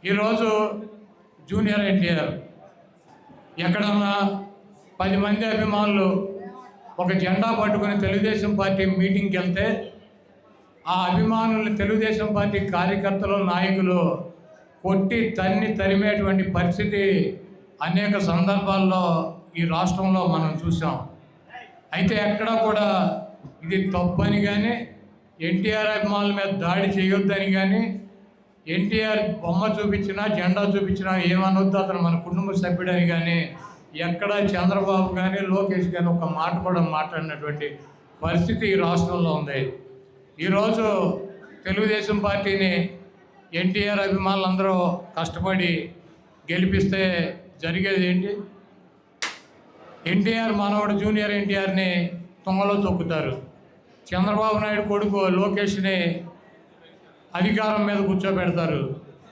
ఈరోజు జూనియర్ ఎన్టీఆర్ ఎక్కడన్నా 10 మంది అభిమానులు ఒక జెండా పట్టుకొని తెలుగుదేశం పార్టీ మీటింగ్కి వెళ్తే ఆ అభిమానుల్ని తెలుగుదేశం పార్టీ కార్యకర్తలు నాయకులు కొట్టి తరిమేటువంటి పరిస్థితి అనేక సందర్భాల్లో ఈ రాష్ట్రంలో మనం చూసాం. అయితే ఎక్కడ కూడా ఇది తప్పని కానీ, ఎన్టీఆర్ అభిమానుల మీద దాడి చేయొద్దని కానీ, ఎన్టీఆర్ బొమ్మ చూపించినా జెండా చూపించినా ఏమనొద్దు, అతను మన కుటుంబ సభ్యుడని కానీ ఎక్కడ చంద్రబాబు కానీ లోకేష్ కానీ ఒక మాట కూడా మాట్లాడినటువంటి పరిస్థితి ఈ రాష్ట్రంలో ఉంది. ఈరోజు తెలుగుదేశం పార్టీని ఎన్టీఆర్ అభిమానులందరూ కష్టపడి గెలిపిస్తే జరిగేది ఏంటి? ఎన్టీఆర్ మనవడు జూనియర్ ఎన్టీఆర్ని తుంగలో తొక్కుతారు. చంద్రబాబు నాయుడు కొడుకు లోకేష్ని అధికారం మీద కూర్చోబెడతారు.